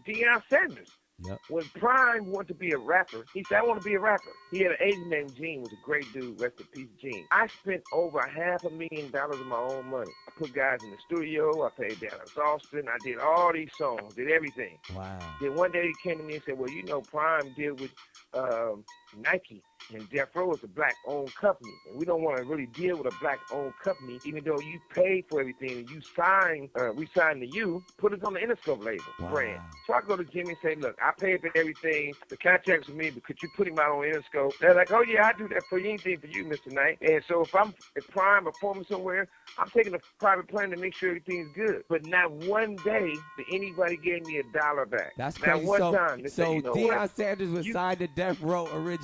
Deion Sanders. Yep. When Prime wanted to be a rapper, he said, I want to be a rapper. He had an agent named Gene, was a great dude, rest in peace, Gene. I spent over $500,000 of my own money. I put guys in the studio, I paid Dallas Austin, I did all these songs, did everything. Wow. Then one day he came to me and said, well, you know, Prime deal with Nike, and Death Row is a black-owned company, and we don't want to really deal with a black-owned company, even though you paid for everything and you signed, we signed to you, put us on the Interscope label brand. So I go to Jimmy and say, look, I paid for everything, the contract's with me, but could you put him out on Interscope? They're like, oh yeah, I do that for you, anything for you, Mr. Knight. And so if Prime performing somewhere, I'm taking a private plane to make sure everything's good. But not one day did anybody give me $1 back. That's crazy. Not one time. So you know Deion Sanders was signed to Death Row originally.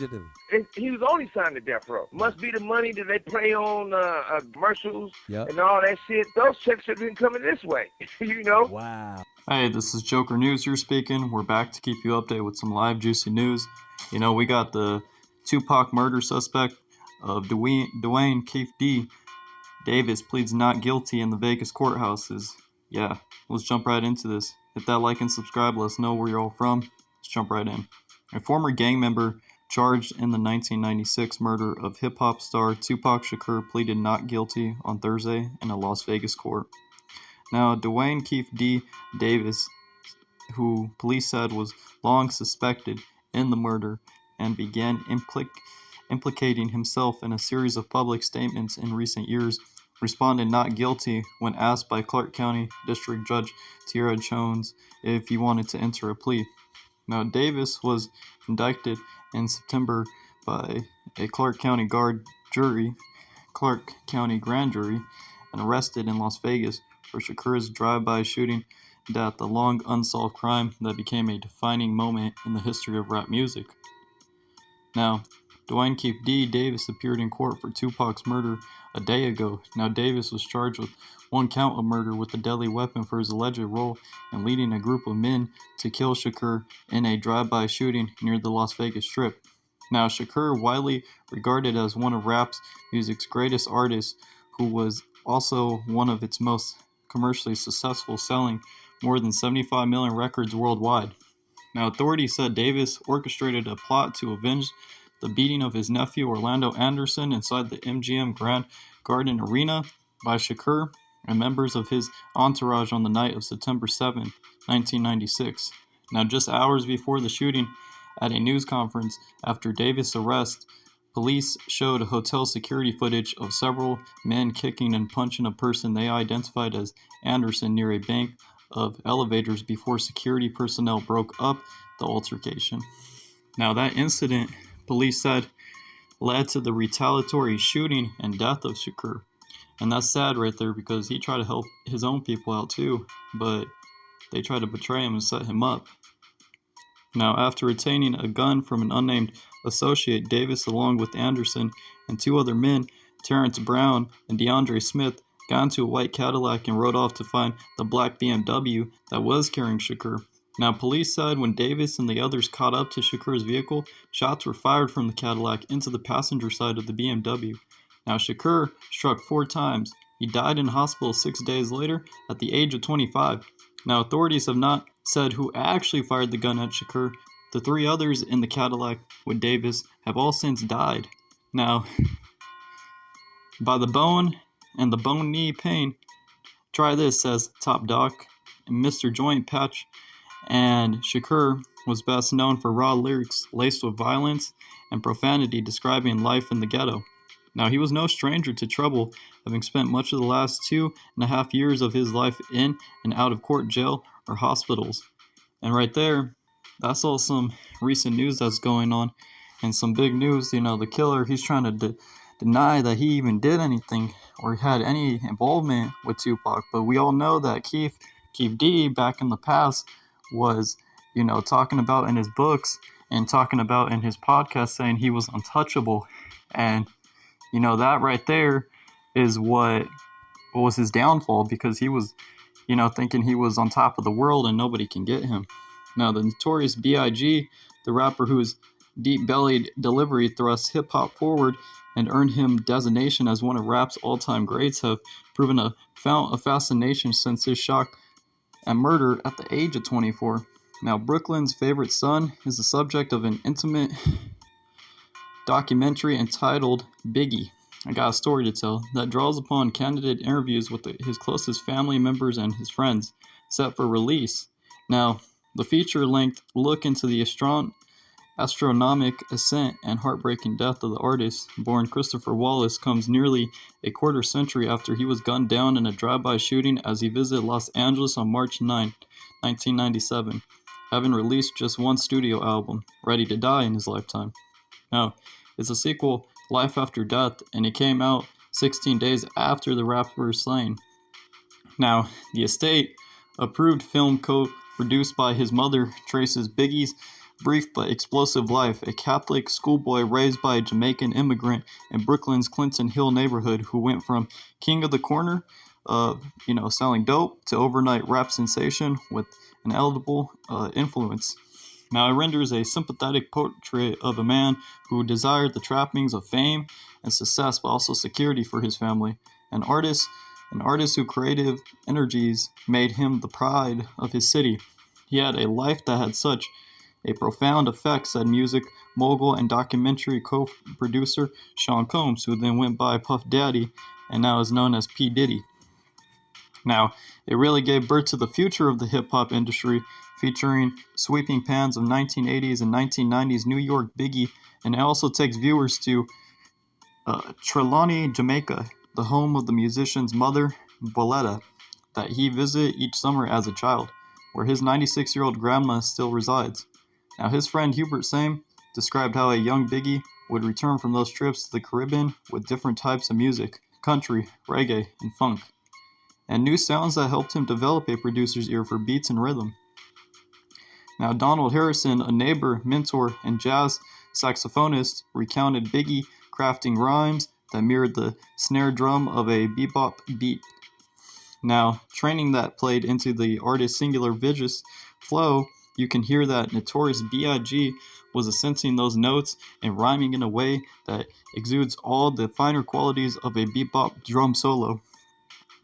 He was only signed to Death Row. Must be the money that they play on commercials and all that shit. Those checks have been coming this way, you know? Wow. Hey, this is Joker News here speaking. We're back to keep you updated with some live juicy news. You know, we got the Tupac murder suspect of Dwayne Keefe Davis pleads not guilty in the Vegas courthouses. Yeah, let's jump right into this. Hit that like and subscribe. Let us know where you're all from. Let's jump right in. A former gang member charged in the 1996 murder of hip-hop star Tupac Shakur pleaded not guilty on Thursday in a Las Vegas court. Now, Dwayne Keefe Davis, who police said was long suspected in the murder and began implicating himself in a series of public statements in recent years, responded not guilty when asked by Clark County District Judge Tierra Jones if he wanted to enter a plea. Now, Davis was indicted in September by a Clark County grand jury and arrested in Las Vegas for Shakur's drive-by shooting death, a long unsolved crime that became a defining moment in the history of rap music. Now, Dwayne Keefe Davis appeared in court for Tupac's murder a day ago. Now, Davis was charged with one count of murder with a deadly weapon for his alleged role in leading a group of men to kill Shakur in a drive-by shooting near the Las Vegas Strip. Now, Shakur, widely regarded as one of rap music's greatest artists, who was also one of its most commercially successful, selling more than 75 million records worldwide. Now, authorities said Davis orchestrated a plot to avenge the beating of his nephew Orlando Anderson inside the MGM Grand Garden Arena by Shakur and members of his entourage on the night of September 7, 1996. Now, just hours before the shooting, at a news conference after Davis' arrest, police showed hotel security footage of several men kicking and punching a person they identified as Anderson near a bank of elevators before security personnel broke up the altercation. Now, that incident, police said, led to the retaliatory shooting and death of Shakur. And that's sad right there, because he tried to help his own people out too, but they tried to betray him and set him up. Now, after retaining a gun from an unnamed associate, Davis, along with Anderson and two other men, Terrence Brown and DeAndre Smith, got into a white Cadillac and rode off to find the black BMW that was carrying Shakur. Now, police said when Davis and the others caught up to Shakur's vehicle, shots were fired from the Cadillac into the passenger side of the BMW. Now, Shakur struck 4 times. He died in hospital 6 days later at the age of 25. Now, authorities have not said who actually fired the gun at Shakur. The 3 others in the Cadillac with Davis have all since died. Now, by the bone and the bone knee pain, try this, says Top Doc. Mr. Joint Patch and Shakur was best known for raw lyrics laced with violence and profanity describing life in the ghetto. Now, he was no stranger to trouble, having spent much of the last 2.5 years of his life in and out of court, jail, or hospitals. And right there, that's all some recent news that's going on, and some big news. You know, the killer, he's trying to deny that he even did anything or had any involvement with Tupac. But we all know that Keefe D back in the past was, you know, talking about in his books and talking about in his podcast saying he was untouchable. And, you know, that right there is what was his downfall, because he was, you know, thinking he was on top of the world and nobody can get him. Now, the notorious B.I.G., the rapper whose deep-bellied delivery thrusts hip-hop forward and earned him designation as one of rap's all-time greats, have proven a fount of fascination since his shock and murder at the age of 24. Now, Brooklyn's favorite son is the subject of an intimate documentary entitled Biggie, I Got a Story to Tell, that draws upon candid interviews with his closest family members and his friends, set for release. Now, the feature-length look into the astronomic ascent and heartbreaking death of the artist, born Christopher Wallace, comes nearly a quarter century after he was gunned down in a drive-by shooting as he visited Los Angeles on March 9, 1997, having released just one studio album, Ready to Die, in his lifetime. Now, it's a sequel, Life After Death, and it came out 16 days after the rapper was slain. Now, the estate-approved film co-produced by his mother traces Biggie's brief but explosive life, a Catholic schoolboy raised by a Jamaican immigrant in Brooklyn's Clinton Hill neighborhood who went from king of the corner, selling dope, to overnight rap sensation with an edible influence. Now, it renders a sympathetic portrait of a man who desired the trappings of fame and success, but also security for his family. An artist whose creative energies made him the pride of his city. He had a life that had such a profound effect, said music mogul and documentary co-producer Sean Combs, who then went by Puff Daddy and now is known as P. Diddy. Now, it really gave birth to the future of the hip-hop industry, featuring sweeping pans of 1980s and 1990s New York Biggie, and it also takes viewers to Trelawney, Jamaica, the home of the musician's mother, Voletta, that he visited each summer as a child, where his 96-year-old grandma still resides. Now, his friend Hubert Same described how a young Biggie would return from those trips to the Caribbean with different types of music, country, reggae, and funk, and new sounds that helped him develop a producer's ear for beats and rhythm. Now, Donald Harrison, a neighbor, mentor, and jazz saxophonist, recounted Biggie crafting rhymes that mirrored the snare drum of a bebop beat. Now, training that played into the artist's singular vicious flow, you can hear that Notorious B.I.G. was ascending those notes and rhyming in a way that exudes all the finer qualities of a bebop drum solo.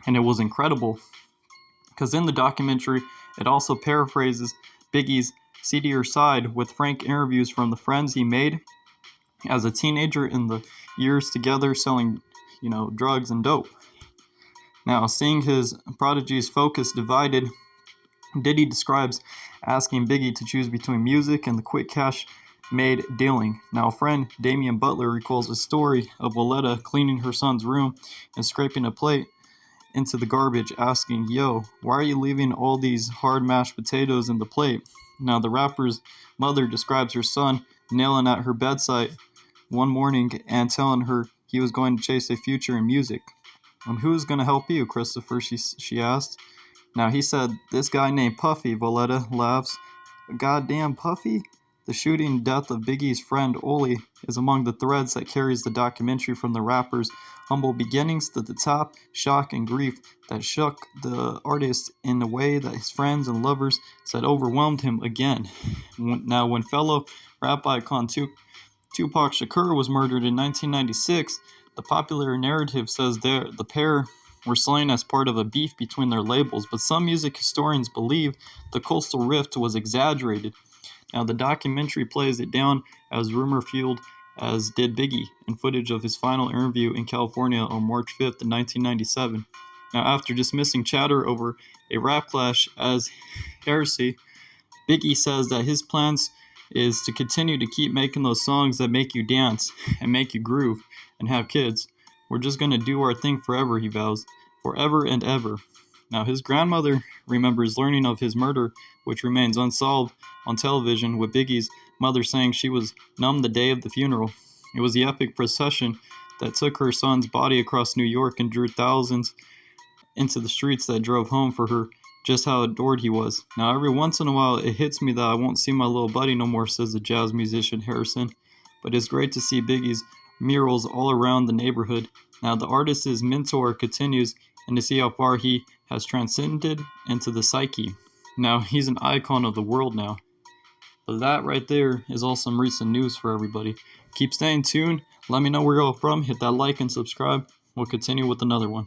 And it was incredible, because in the documentary, it also paraphrases Biggie's seedier side with frank interviews from the friends he made as a teenager in the years together selling, drugs and dope. Now, seeing his prodigy's focus divided, Diddy describes asking Biggie to choose between music and the quick cash made dealing. Now, friend Damian Butler recalls a story of Voletta cleaning her son's room and scraping a plate into the garbage, asking, "Yo, why are you leaving all these hard mashed potatoes in the plate?" Now, the rapper's mother describes her son kneeling at her bedside one morning and telling her he was going to chase a future in music. "And who's going to help you, Christopher?" she asked. Now, he said, "This guy named Puffy," Voletta laughs. "Goddamn Puffy?" The shooting death of Biggie's friend Oli is among the threads that carries the documentary from the rapper's humble beginnings to the top, shock and grief that shook the artist in a way that his friends and lovers said overwhelmed him again. Now, when fellow rap icon Tupac Shakur was murdered in 1996, the popular narrative says the pair were slain as part of a beef between their labels, but some music historians believe the coastal rift was exaggerated. Now, the documentary plays it down as rumor-fueled as did Biggie in footage of his final interview in California on March 5th, 1997. Now, after dismissing chatter over a rap clash as heresy, Biggie says that his plans is to continue to keep making those songs that make you dance and make you groove and have kids. "We're just going to do our thing forever," he vows. Forever and ever. Now, his grandmother remembers learning of his murder, which remains unsolved, on television, with Biggie's mother saying she was numb the day of the funeral. It was the epic procession that took her son's body across New York and drew thousands into the streets that drove home for her just how adored he was. Now, every once in a while, it hits me that I won't see my little buddy no more, says the jazz musician Harrison. But it's great to see Biggie's murals all around the neighborhood. Now, the artist's mentor continues, and to see how far he has transcended into the psyche. Now, he's an icon of the world now. But that right there is all some recent news for everybody. Keep staying tuned. Let me know where you're all from. Hit that like and subscribe. We'll continue with another one.